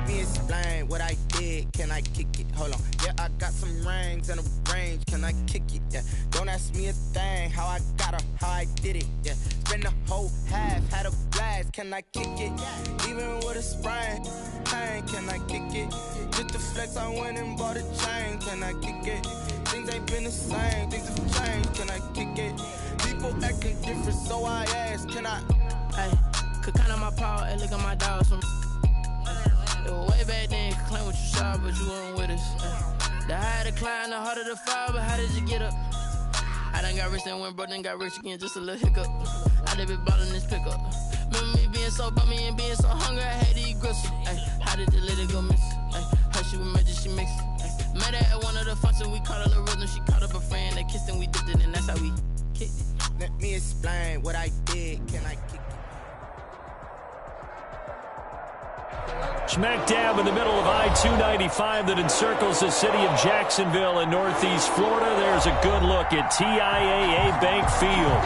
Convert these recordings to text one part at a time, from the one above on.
me explain what I did. Can I kick it? Hold on. Yeah, I got some rings and a range. Can I kick it? Yeah. Don't ask me a thing. How I got her, how I did it. Yeah. Spend the whole half, had a blast. Can I kick it? Even with a sprain, pain. Can I kick it? Just the flex, I went and bought a chain. Can I kick it? Things ain't been the same. Things have changed. Can I kick it? People acting different, so I ask. Can I? Hey, could count on my power and look at my dogs. It was way back then, could claim what you saw, but you weren't with us. The higher the climb, the harder the fall, but how did you get up? I done got rich and went broke, then got rich again, just a little hiccup. I done been ballin' this pickup. Remember me being so bummy and being so hungry, I had to eat gristle. Ay, how did the lady go miss? Ay, how she was magic, she mixed. Met her at one of the functions, we caught a little rhythm, she caught up a friend, they kissed and we dipped it, and that's how we kicked it. Let me explain what I did. Can I kick it? Smack dab in the middle of I-295 that encircles the city of Jacksonville in northeast Florida. There's a good look at TIAA Bank Field.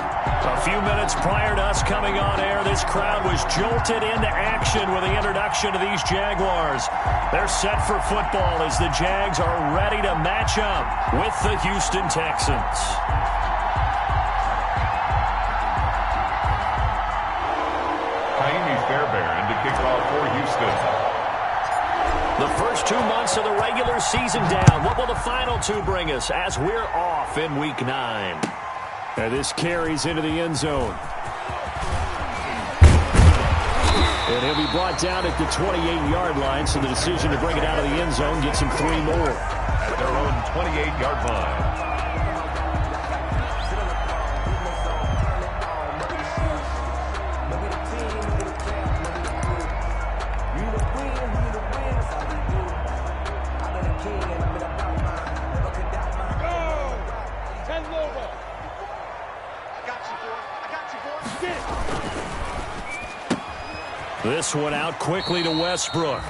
A few minutes prior to us coming on air, this crowd was jolted into action with the introduction of these Jaguars. They're set for football as the Jags are ready to match up with the Houston Texans. Fairbairn to kick off for Houston. The first 2 months of the regular season down. What will the final two bring us as we're off in Week 9? And this carries into the end zone. And he'll be brought down at the 28-yard line, so the decision to bring it out of the end zone gets him 3 more. At their own 28-yard line. This one out quickly to Westbrook.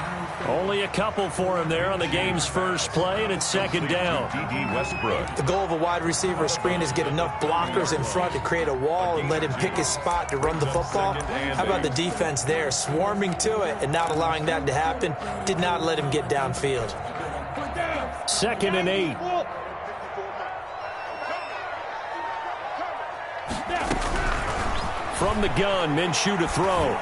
Only a couple for him there on the game's first play, and it's second down. D.D. Westbrook. The goal of a wide receiver screen is get enough blockers in front to create a wall and let him pick his spot to run the football. How about the defense there, swarming to it and not allowing that to happen? Did not let him get downfield. 2nd and 8. From the gun, Minshew to throw.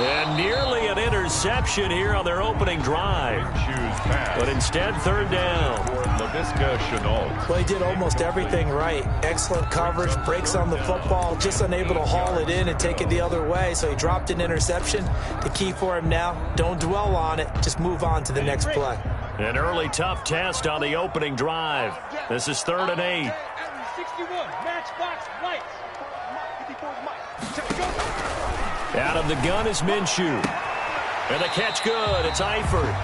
And nearly an interception here on their opening drive. But instead, 3rd down. Well, he did almost everything right. Excellent coverage, breaks on the football, just unable to haul it in and take it the other way. So he dropped an interception. The key for him now, don't dwell on it. Just move on to the next play. An early tough test on the opening drive. This is 3rd and 8. 61, matchbox lights. Out of the gun is Minshew. And the catch good. It's Eifert.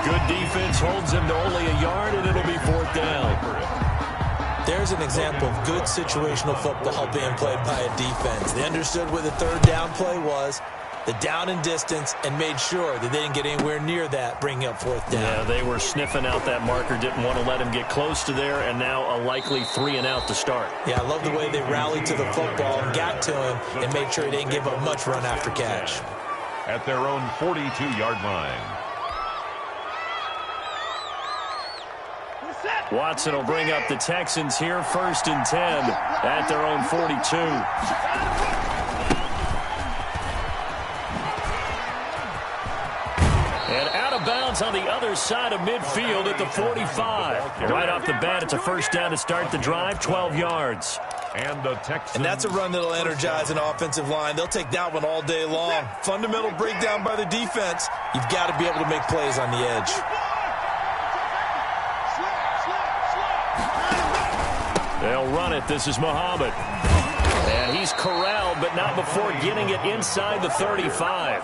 Good defense holds him to only a yard, and it'll be 4th down. There's an example of good situational football being played by a defense. They understood where the 3rd down play was, the down and distance, and made sure that they didn't get anywhere near that, bringing up 4th down. Yeah, they were sniffing out that marker, didn't want to let him get close to there, and now a likely 3 and out to start. Yeah, I love the way they rallied to the football and got to him and made sure he didn't give up much run after catch. At their own 42-yard line. Watson will bring up the Texans here, 1st and 10 at their own 42. And out of bounds on the other side of midfield at the 45. Right off the bat, it's a 1st down to start the drive, 12 yards. And the Texans. And that's a run that'll energize an offensive line. They'll take that one all day long. Fundamental breakdown by the defense. You've got to be able to make plays on the edge. They'll run it. This is Muhammad. And he's corralled, but not before getting it inside the 35.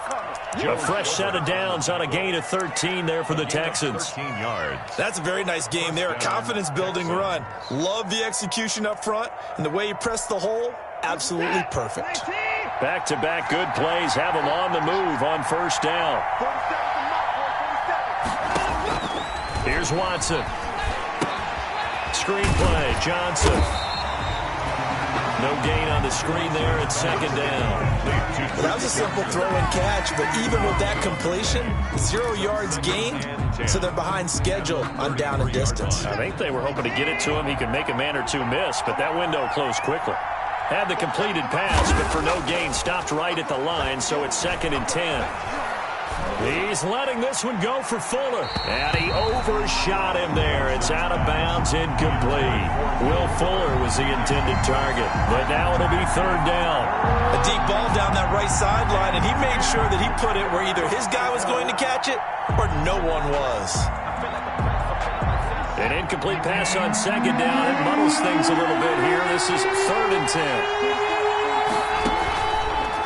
A fresh set of downs on a gain of 13 there for the Texans. 13 yards. That's a very nice game there. A confidence-building run. Love the execution up front, and the way he pressed the hole, absolutely perfect. Back-to-back good plays have him on the move on 1st down. Here's Watson. Screenplay, Johnson. No gain on the screen there at second down. Well, that was a simple throw and catch, but even with that completion, 0 yards gained, so they're behind schedule on down and distance. I think they were hoping to get it to him. He could make a man or two miss, but that window closed quickly. Had the completed pass, but for no gain, stopped right at the line, so it's 2nd and 10. He's letting this one go for Fuller. And he overshot him there. It's out of bounds, incomplete. Will Fuller was the intended target, but now it'll be 3rd down. A deep ball down that right sideline, and he made sure that he put it where either his guy was going to catch it or no one was. An incomplete pass on 2nd down. It muddles things a little bit here. This is 3rd and 10.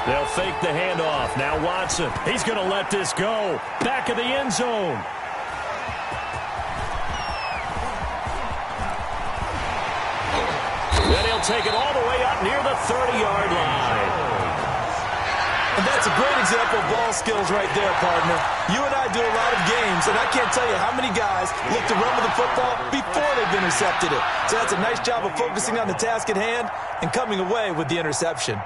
They'll fake the handoff. Now Watson. He's going to let this go. Back of the end zone. Then he'll take it all the way up near the 30-yard line. And that's a great example of ball skills right there, partner. You and I do a lot of games, and I can't tell you how many guys look to run with the football before they've intercepted it. So that's a nice job of focusing on the task at hand and coming away with the interception.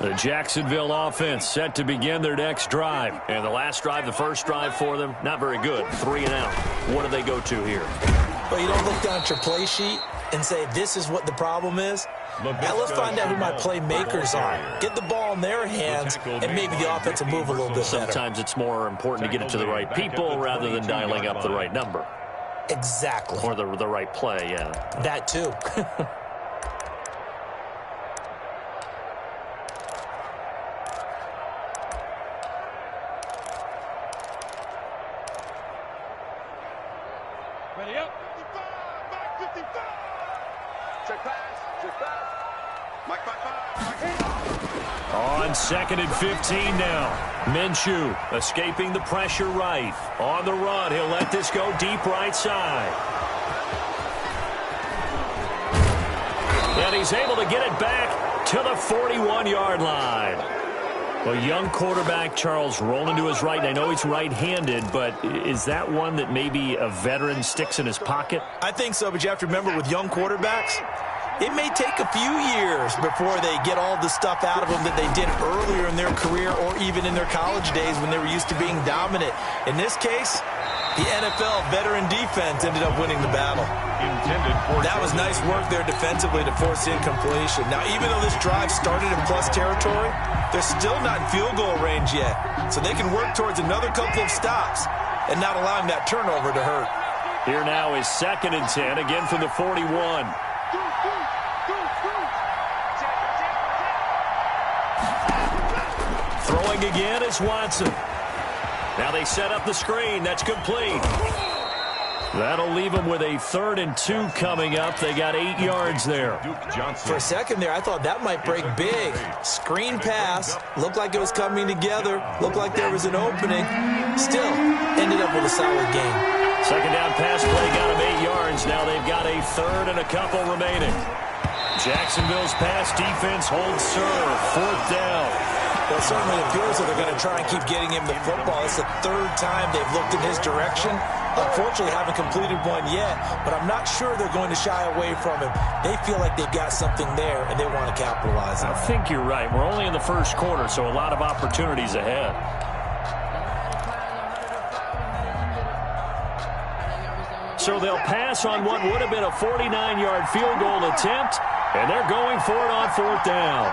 The Jacksonville offense set to begin their next drive. And the last drive, the first drive for them, not very good. 3 and out. What do they go to here? Well, you don't look down at your play sheet and say, this is what the problem is. Now let's find out who my playmakers are. Get the ball in their hands, and maybe the offense will move a little bit better. Sometimes it's more important to get it to the right people rather than dialing up the right number. Exactly. Or the right play, yeah. That too. Ready up. 55, 55. Check pass. Mike 5. On 2nd and 15 now. Minshew escaping the pressure right. On the run, he'll let this go deep right side. And he's able to get it back to the 41-yard line. Well, young quarterback Charles rolling to his right. And I know he's right-handed, but is that one that maybe a veteran sticks in his pocket? I think so, but you have to remember with young quarterbacks, it may take a few years before they get all the stuff out of them that they did earlier in their career or even in their college days when they were used to being dominant. In this case, the NFL veteran defense ended up winning the battle. That was nice work there defensively to force incompletion. Now, even though this drive started in plus territory, they're still not in field goal range yet. So they can work towards another couple of stops and not allowing that turnover to hurt. Here now is 2nd and 10, again from the 41. Throwing again is Watson. Now they set up the screen. That's complete. That'll leave them with a 3rd and 2 coming up. They got 8 yards there. For a second there, I thought that might break big. Screen pass. Looked like it was coming together. Looked like there was an opening. Still, ended up with a solid game. 2nd down pass play got them 8 yards. Now they've got a 3rd and a couple remaining. Jacksonville's pass defense holds serve. 4th down. Well, it certainly appears that they're going to try and keep getting him the football. It's the 3rd time they've looked in his direction. Unfortunately, haven't completed one yet, but I'm not sure they're going to shy away from him. They feel like they've got something there, and they want to capitalize on it. I think you're right. We're only in the first quarter, so a lot of opportunities ahead. So they'll pass on what would have been a 49-yard field goal attempt, and they're going for it on 4th down.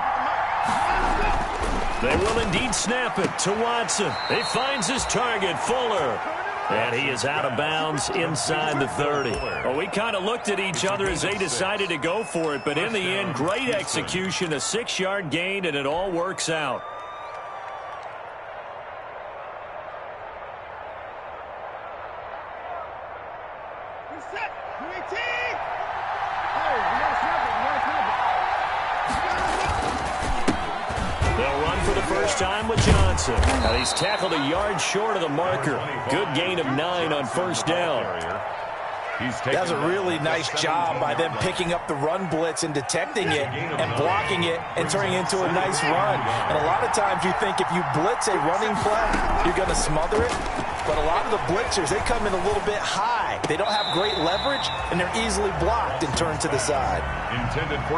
They will indeed snap it to Watson. He finds his target, Fuller. And he is out of bounds inside the 30. Well, we kind of looked at each other as they decided to go for it, but in the end, great execution, a 6-yard gain, and it all works out. They'll run for the first time with Johnson. And he's tackled a yard short of the marker. Good gain of 9 on first down. That was a really nice job by them picking up the run blitz and detecting it and blocking it and turning it into a nice run. And a lot of times you think if you blitz a running play, you're going to smother it. But a lot of the blitzers, they come in a little bit high. They don't have great leverage, and they're easily blocked and turned to the side.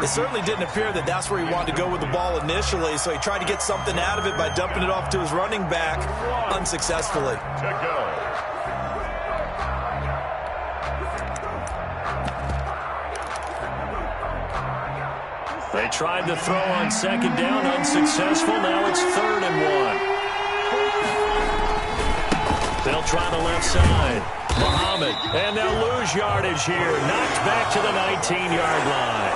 It certainly didn't appear that that's where he wanted to go with the ball initially, so he tried to get something out of it by dumping it off to his running back unsuccessfully. They tried to throw on second down, unsuccessful. Now it's 3rd and 1. They'll try the left side. Muhammad, and they'll lose yardage here. Knocked back to the 19-yard line.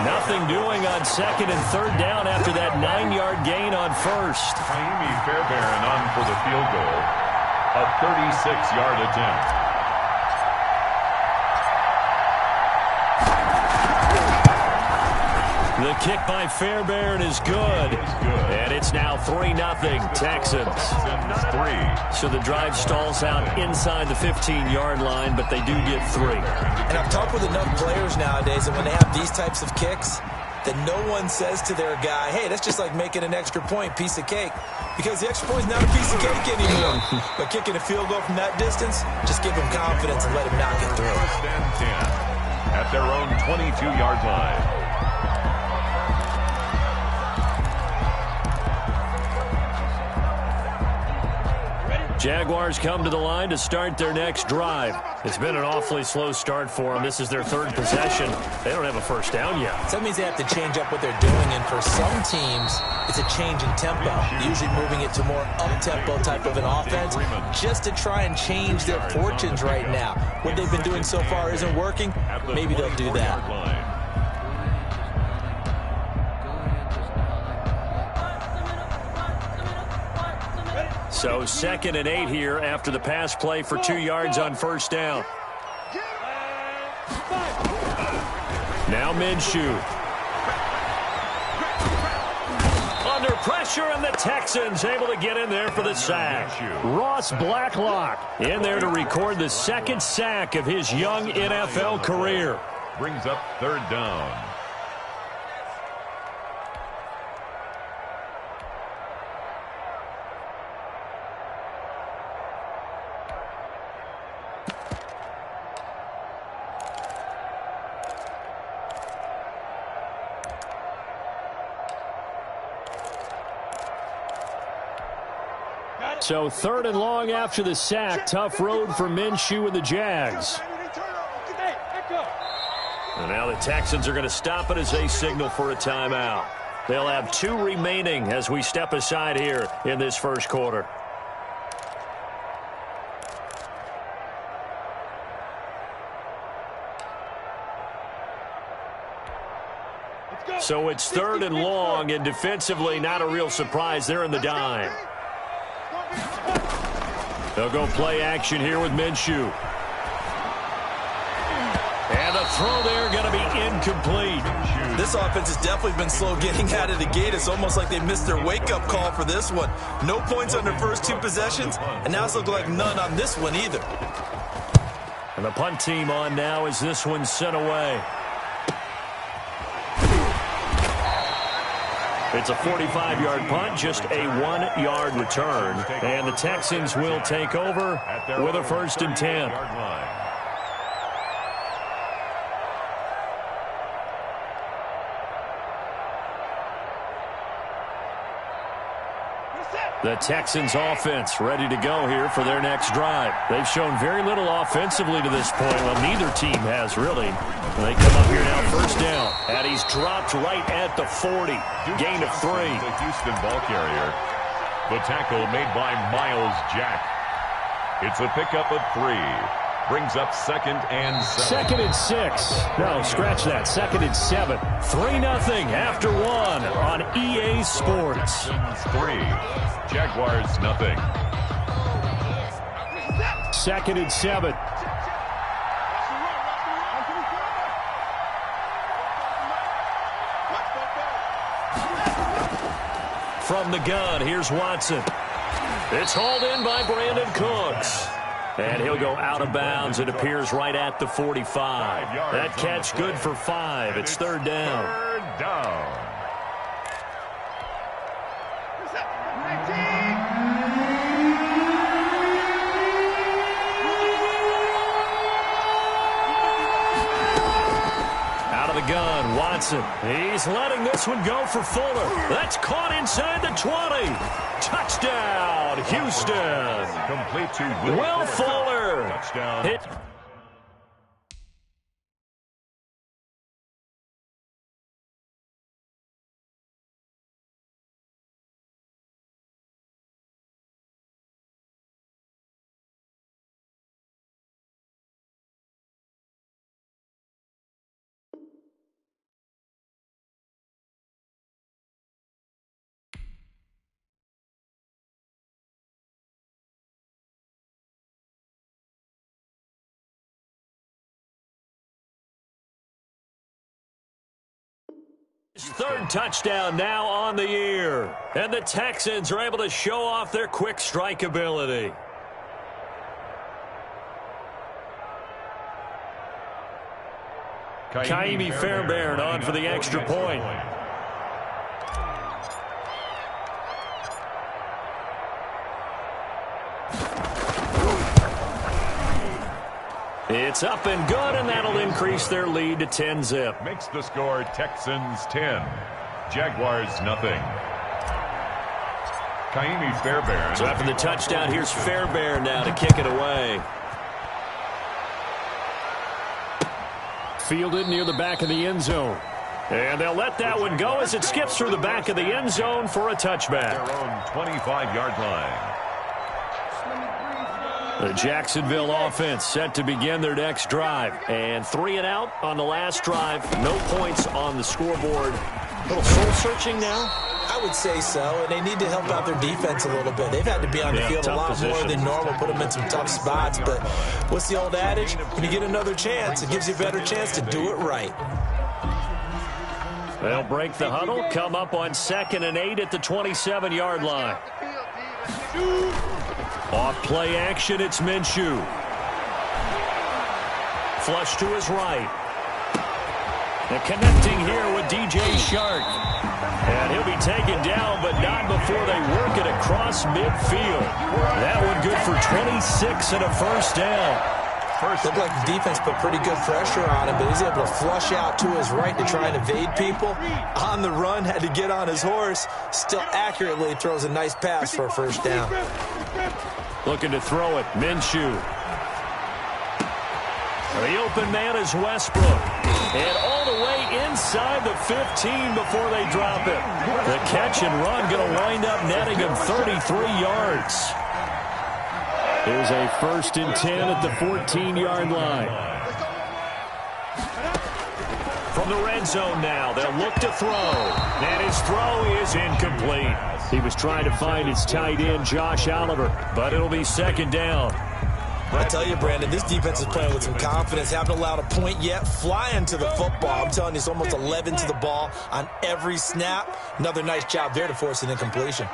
Nothing doing on 2nd and 3rd down after that 9-yard gain on 1st. Jaime Fairbairn on for the field goal. A 36-yard attempt. The kick by Fairbairn is good. And it's now 3-0 Texans. So the drive stalls out inside the 15-yard line, but they do get 3. And I'm tough with enough players nowadays, and when they have these types of kicks, that no one says to their guy, hey, that's just like making an extra point, piece of cake. Because the extra point is not a piece of cake anymore. But kicking a field goal from that distance, just give him confidence and let him knock it through. 1st and 10 at their own 22-yard line. Jaguars come to the line to start their next drive. It's been an awfully slow start for them. This is their 3rd possession. They don't have a first down yet. So that means they have to change up what they're doing, and for some teams, it's a change in tempo, usually moving it to more up-tempo type of an offense, just to try and change their fortunes right now. What they've been doing so far isn't working. Maybe they'll do that. So 2nd and 8 here after the pass play for 2 yards on first down. Now Minshew. Under pressure, and the Texans able to get in there for the sack. Ross Blacklock in there to record the 2nd sack of his young NFL career. Brings up 3rd down. So 3rd and long after the sack. Tough road for Minshew and the Jags. And now the Texans are going to stop it as they signal for a timeout. They'll have 2 remaining as we step aside here in this first quarter. So it's 3rd and long, and defensively not a real surprise. They're in the dime. They'll go play action here with Minshew. And the throw there going to be incomplete. This offense has definitely been slow getting out of the gate. It's almost like they missed their wake-up call for this one. No points on their first 2 possessions, and now it's looking like none on this one either. And the punt team on now as this one's sent away. It's a 45-yard punt, just a 1-yard return. And the Texans will take over with a 1st and 10. The Texans offense ready to go here for their next drive. They've shown very little offensively to this point. Well, neither team has really. They come up here now, first down. And he's dropped right at the 40. Gain of 3. The Houston ball carrier. The tackle made by Miles Jack. It's a pickup of 3. Brings up 2nd and 7. 2nd and 6. No, scratch that. 2nd and 7. 3-0 after 1 on EA Sports. 3. Jaguars nothing. 2nd and 7. From the gun, here's Watson. It's hauled in by Brandon Cooks. And he'll go out of bounds. It appears right at the 45. That catch good for 5. It's 3rd down. 3rd down. Out of the gun, Watson. He's letting this one go for Fuller. That's caught inside the 20. Touchdown, Houston. Complete to Will Fuller. Touchdown. Hit. His 3rd touchdown now on the year. And the Texans are able to show off their quick strike ability. Kaimi Fairbairn on for the extra point. It's up and good, and that'll increase their lead to 10-zip. Makes the score Texans 10. Jaguars nothing. Kaimi Fairbairn. So after the touchdown, here's Fairbairn now to kick it away. Fielded near the back of the end zone. And they'll let that one go as it skips through the back of the end zone for a touchback. Their own 25-yard line. The Jacksonville offense set to begin their next drive. And 3 and out on the last drive. No points on the scoreboard. A little soul-searching now? I would say so, and they need to help out their defense a little bit. They've had to be on the field a lot more than normal, put them in some tough spots. But what's the old adage? When you get another chance, it gives you a better chance to do it right. They'll break the huddle, come up on 2nd and 8 at the 27-yard line. Off play action, it's Minshew. Flush to his right. And connecting here with DJ Shark. And he'll be taken down, but not before they work it across midfield. That one good for 26 and a first down. Looked like the defense put pretty good pressure on him, but he's able to flush out to his right to try and evade people. On the run, had to get on his horse. Still accurately throws a nice pass for a first down. Looking to throw it, Minshew. The open man is Westbrook. And all the way inside the 15 before they drop it. The catch and run going to wind up netting him 33 yards. Here's a 1st and 10 at the 14-yard line. From the red zone now, they'll look to throw. And his throw is incomplete. He was trying to find his tight end, Josh Oliver, but it'll be 2nd down. I tell you, Brandon, this defense is playing with some confidence. Haven't allowed a point yet. Flying to the football. I'm telling you, it's almost 11 to the ball on every snap. Another nice job there to force an incompletion.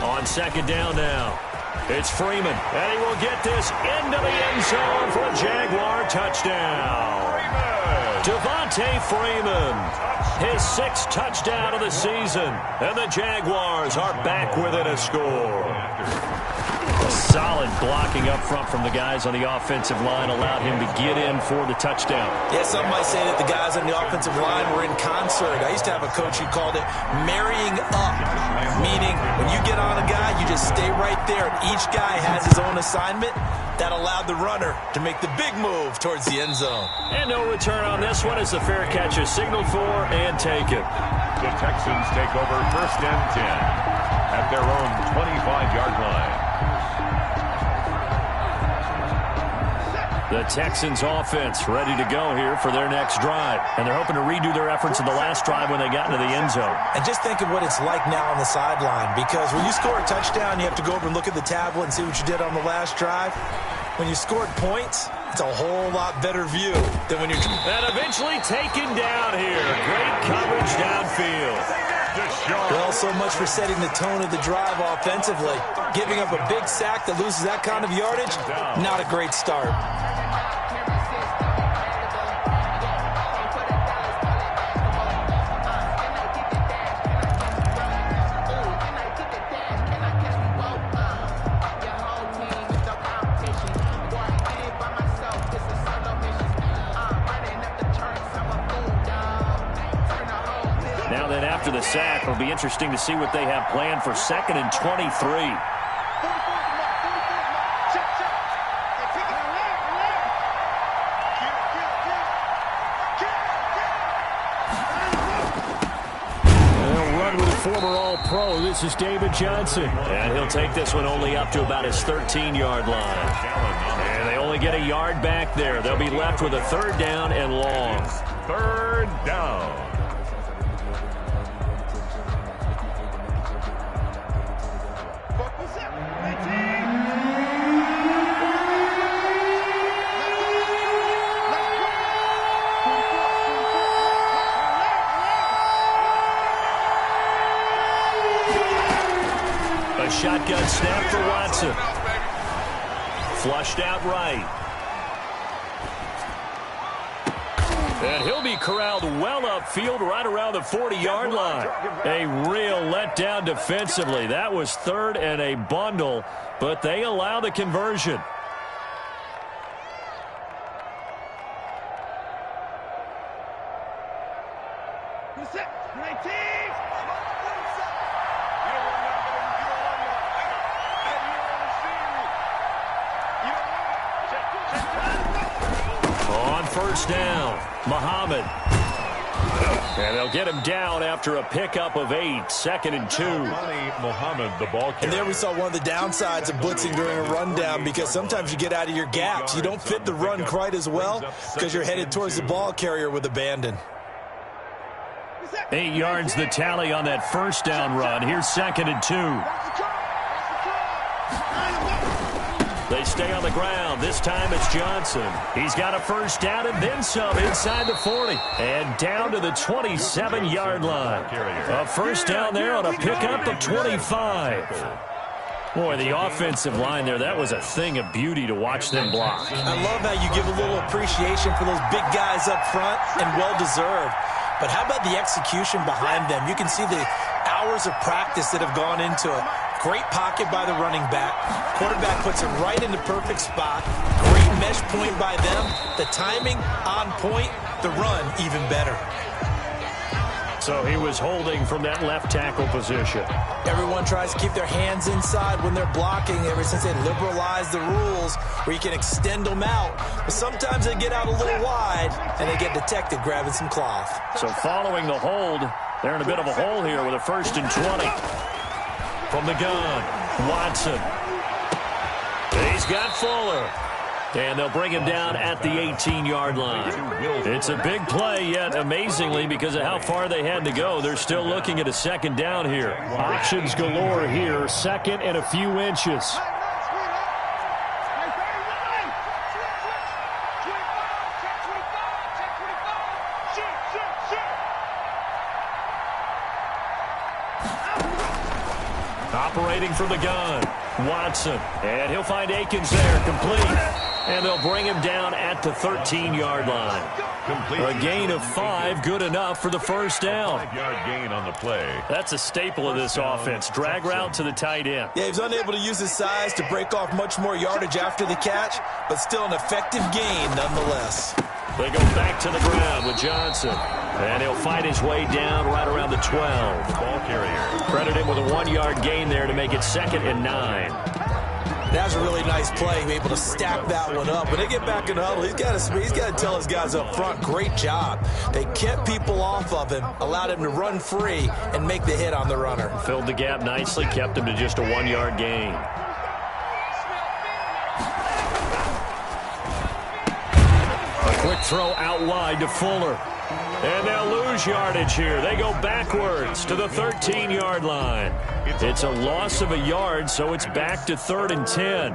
On 2nd down now, it's Freeman, and he will get this into the end zone for a Jaguar touchdown. Devontae Freeman, his 6th touchdown of the season, and the Jaguars are back within a score. A solid blocking up front from the guys on the offensive line allowed him to get in for the touchdown. Yeah, some might say that the guys on the offensive line were in concert. I used to have a coach who called it marrying up, meaning when you get on a guy, you just stay right there, and each guy has his own assignment. That allowed the runner to make the big move towards the end zone. And no return on this one as the fair catch is signaled for and taken. The Texans take over 1st and 10 at at their own 25-yard line. The Texans offense ready to go here for their next drive. And they're hoping to redo their efforts in the last drive when they got into the end zone. And just think of what it's like now on the sideline, because when you score a touchdown, you have to go over and look at the tablet and see what you did on the last drive. When you scored points, it's a whole lot better view than when you're... And eventually taken down here. Great coverage downfield. Well, so much for setting the tone of the drive offensively. Giving up a big sack that loses that kind of yardage, not a great start. After the sack, it'll be interesting to see what they have planned for 2nd and 23. They'll run with former All-Pro. This is David Johnson. And he'll take this one only up to about his 13-yard line. And they only get a yard back there. They'll be left with a 3rd down and long. 3rd down. A shotgun snap for Watson. Flushed out right. And he'll be corralled well upfield right around the 40-yard line. A real letdown defensively. That was 3rd and a bundle, but they allow the conversion. First down, Muhammad. And they'll get him down after a pickup of 8, 2nd and 2. Muhammad, the ball carrier. And there we saw one of the downsides of blitzing during a rundown, because sometimes you get out of your gaps. You don't fit the run quite as well because you're headed towards the ball carrier with abandon. 8 yards the tally on that first down run. Here's 2nd and 2. They stay on the ground. This time it's Johnson. He's got a first down and then some inside the 40. And down to the 27-yard line. A first down there on a pickup of 25. Boy, the offensive line there, that was a thing of beauty to watch them block. I love how you give a little appreciation for those big guys up front, and well-deserved. But how about the execution behind them? You can see the hours of practice that have gone into it. Great pocket by the running back. Quarterback puts it right in the perfect spot. Great mesh point by them. The timing on point. The run even better. So he was holding from that left tackle position. Everyone tries to keep their hands inside when they're blocking ever since they liberalized the rules where you can extend them out. But sometimes they get out a little wide and they get detected grabbing some cloth. So following the hold, they're in a bit of a hole here with a 1st and 20. From the gun, Watson. He's got Fuller. And they'll bring him down at the 18-yard line. It's a big play, yet amazingly, because of how far they had to go, they're still looking at a 2nd down here. Options galore here, 2nd and a few inches. Operating from the gun, Watson. And he'll find Akins there, complete. And they'll bring him down at the 13-yard line. A gain of 5, good enough for the first down. 5-yard gain on the play. That's a staple of this offense. Drag route to the tight end. Yeah, he was unable to use his size to break off much more yardage after the catch, but still an effective gain nonetheless. They go back to the ground with Johnson. And he'll fight his way down right around the 12. Ball carrier. Credit him with a 1-yard gain there to make it 2nd and 9. That was a really nice play, able to stack that one up. When they get back in the huddle, he's got to tell his guys up front, great job. They kept people off of him, allowed him to run free and make the hit on the runner. Filled the gap nicely, kept him to just a 1-yard gain. A quick throw out wide to Fuller. And they'll lose yardage here. They go backwards to the 13-yard line. It's a loss of a yard, so it's back to 3rd and 10.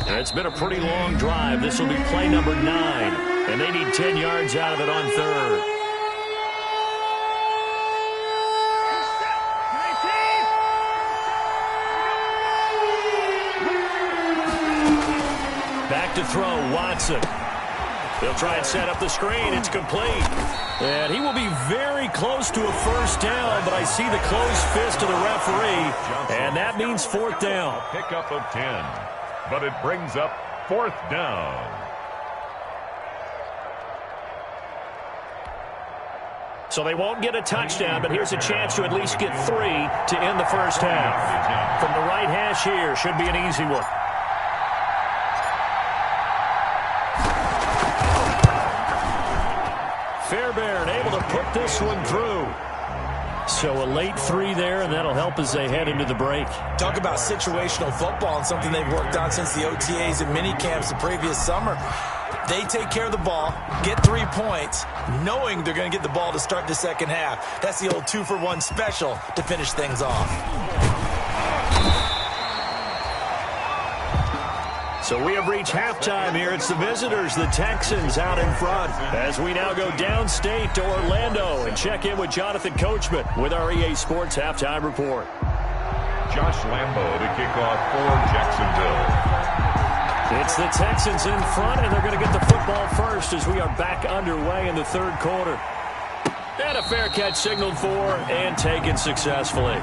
And it's been a pretty long drive. This will be play number 9, and they need 10 yards out of it on 3rd. Back to throw, Watson. They'll try and set up the screen. It's complete. And he will be very close to a first down, but I see the closed fist of the referee, and that means 4th down. A pickup of 10, but it brings up 4th down. So they won't get a touchdown, but here's a chance to at least get 3 to end the first half. From the right hash here, should be an easy one. Fairbairn able to put this one through. So a late 3 there, and that'll help as they head into the break. Talk about situational football and something they've worked on since the OTAs and mini camps the previous summer. They take care of the ball, get 3 points, knowing they're going to get the ball to start the second half. That's the old 2-for-1 special to finish things off. So we have reached halftime here. It's the visitors, the Texans, out in front. As we now go downstate to Orlando and check in with Jonathan Coachman with our EA Sports Halftime Report. Josh Lambo to kick off for Jacksonville. It's the Texans in front, and they're going to get the football first as we are back underway in the 3rd quarter. And a fair catch signaled for and taken successfully.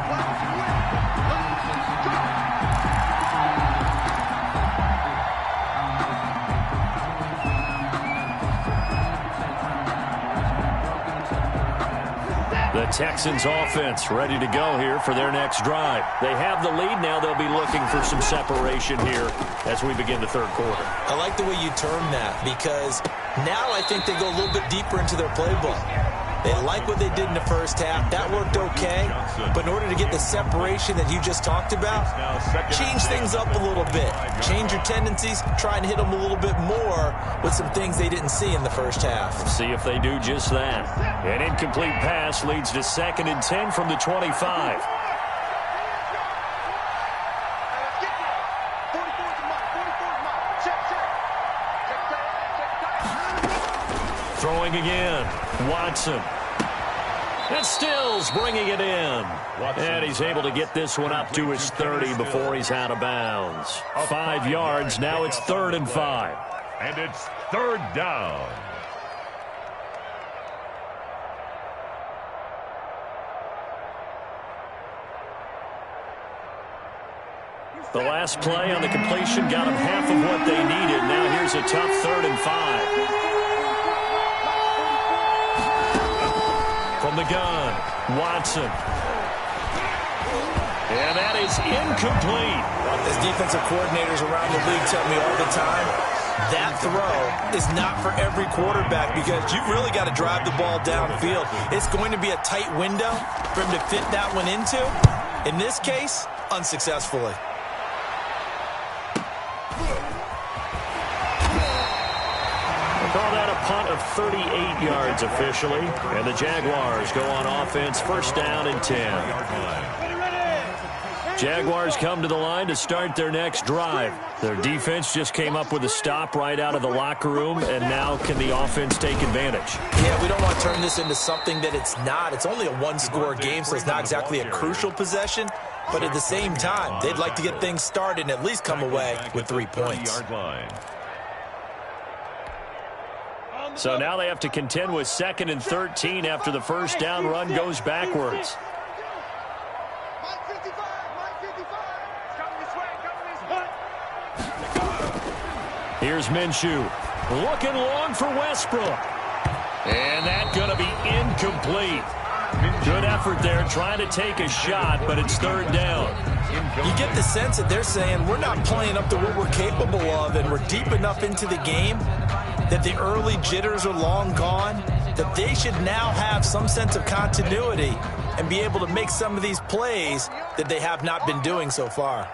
The Texans offense ready to go here for their next drive. They have the lead now. They'll be looking for some separation here as we begin the 3rd quarter. I like the way you term that, because now I think they go a little bit deeper into their playbook. They like what they did in the first half. That worked okay. But in order to get the separation that you just talked about, change things up a little bit. Change your tendencies. Try and hit them a little bit more with some things they didn't see in the first half. See if they do just that. An incomplete pass leads to 2nd and 10 from the 25. Throwing again, Watson. And Stills bringing it in. And he's able to get this one up to his 30 before he's out of bounds. 5 yards, now it's 3rd and 5. And it's 3rd down. The last play on the completion got them half of what they needed. Now here's a tough 3rd and 5. From the gun, Watson. And that is incomplete. As defensive coordinators around the league tell me all the time, that throw is not for every quarterback, because you've really got to drive the ball downfield. It's going to be a tight window for him to fit that one into. In this case, unsuccessfully. Call that a punt of 38 yards officially. And the Jaguars go on offense, 1st down and 10. Jaguars come to the line to start their next drive. Their defense just came up with a stop right out of the locker room, and now can the offense take advantage? Yeah, we don't want to turn this into something that it's not. It's only a 1-score game, so it's not exactly a crucial possession. But at the same time, they'd like to get things started and at least come away with 3 points. So now they have to contend with 2nd and 13 after the first down run goes backwards. Here's Minshew. Looking long for Westbrook. And that's going to be incomplete. Good effort there, trying to take a shot, but it's third down. You get the sense that they're saying we're not playing up to what we're capable of, and we're deep enough into the game that the early jitters are long gone, that they should now have some sense of continuity and be able to make some of these plays that they have not been doing so far.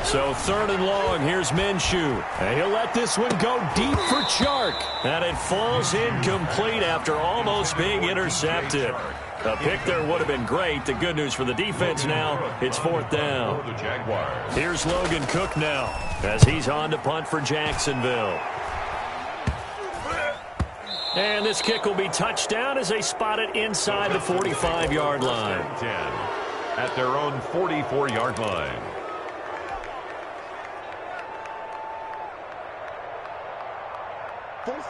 So third and long, here's Minshew. And he'll let this one go deep for Chark. And it falls incomplete after almost being intercepted. A pick there would have been great. The good news for the defense now, it's fourth down. Here's Logan Cook now as he's on to punt for Jacksonville. And this kick will be touchdown as they spot it inside the 45-yard line. 10 at their own 44-yard line.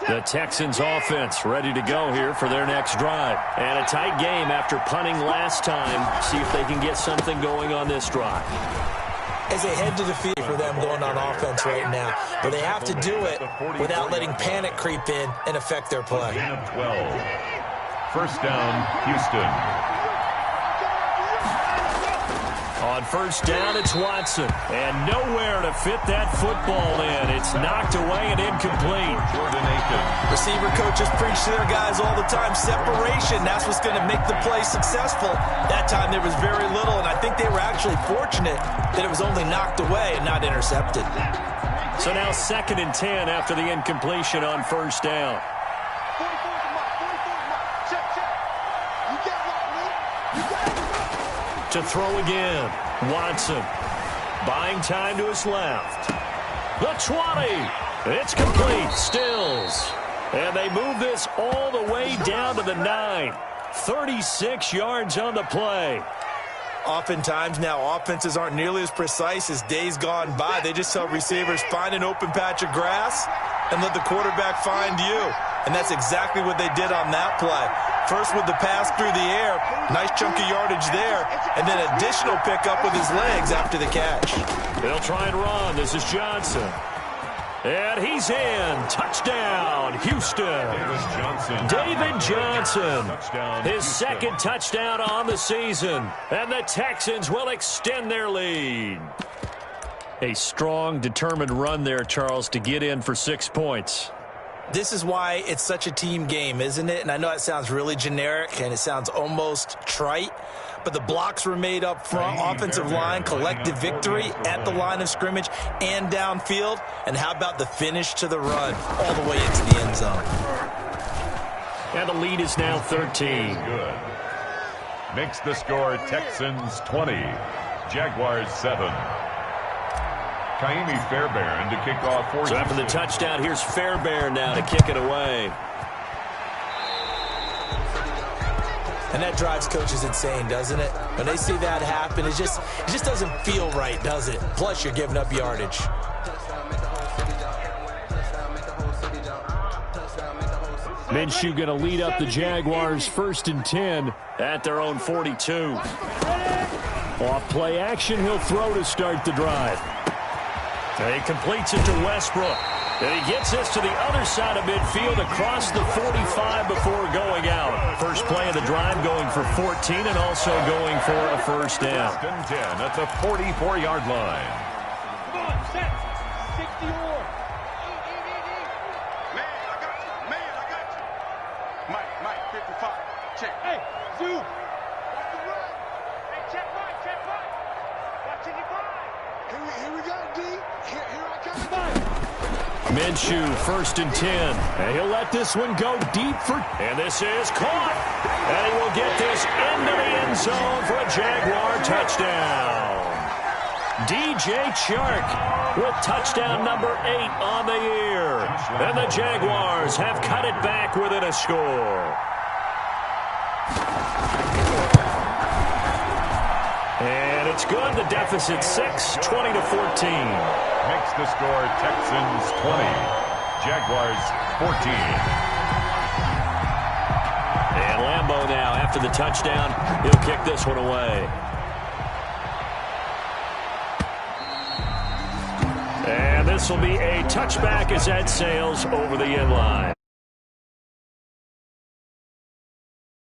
The Texans offense ready to go here for their next drive. And a tight game after punting last time. See if they can get something going on this drive. As they head to the field for them going on offense right now. But they have to do it without letting panic creep in and affect their play. 12. First down, Houston. On first down, it's Watson. And nowhere to fit that football in. It's knocked away and incomplete. Receiver coaches preach to their guys all the time. Separation, that's what's going to make the play successful. That time there was very little, and I think they were actually fortunate that it was only knocked away and not intercepted. So now 2nd and 10 after the incompletion on first down. To throw again, Watson. Buying time to his left. The 20. It's complete. Stills. And they move this all the way down to the 9. 36 yards on the play. Oftentimes now offenses aren't nearly as precise as days gone by. They just tell receivers, find an open patch of grass and let the quarterback find you. And that's exactly what they did on that play. First with the pass through the air, nice chunk of yardage there, and then additional pickup with his legs after the catch. They'll try and run. This is Johnson. And he's in. Touchdown, Houston. David Johnson. His second touchdown on the season. And the Texans will extend their lead. A strong, determined run there, Charles, to get in for 6 points. This is why it's such a team game, isn't it? And I know it sounds really generic and it sounds almost trite, but the blocks were made up front, offensive line, collective victory at the line of scrimmage and downfield. And how about the finish to the run all the way into the end zone? And the lead is now 13. Good. Makes the score Texans 20, Jaguars 7. Kaimi Fairbairn to kick off for So after the touchdown, here's Fairbairn now to kick it away. And that drives coaches insane, doesn't it? When they see that happen, it just doesn't feel right, does it? Plus, you're giving up yardage. Minshew going to lead up the Jaguars 1st and 10 at their own 42. Off play action, he'll throw to start the drive. And he completes it to Westbrook. And he gets this to the other side of midfield across the 45 before going out. First play of the drive going for 14 and also going for a first down. 10 at the 44-yard line. Come on, set. 60 or. Man, I got you. Mike, 55. Check. Hey, Zoo. Watch the run. Hey, check right. Watching it right. Here we go, D. Here I come. Minshew, 1st and 10. And he'll let this one go deep for... And this is caught. And he will get this into the end zone for a Jaguar touchdown. DJ Chark with touchdown number 8 on the year. And the Jaguars have cut it back within a score. And it's good. The deficit 6, 20-14. Makes the score Texans 20, Jaguars 14. And Lambeau now, after the touchdown, he'll kick this one away. And this will be a touchback as Ed sails over the end line.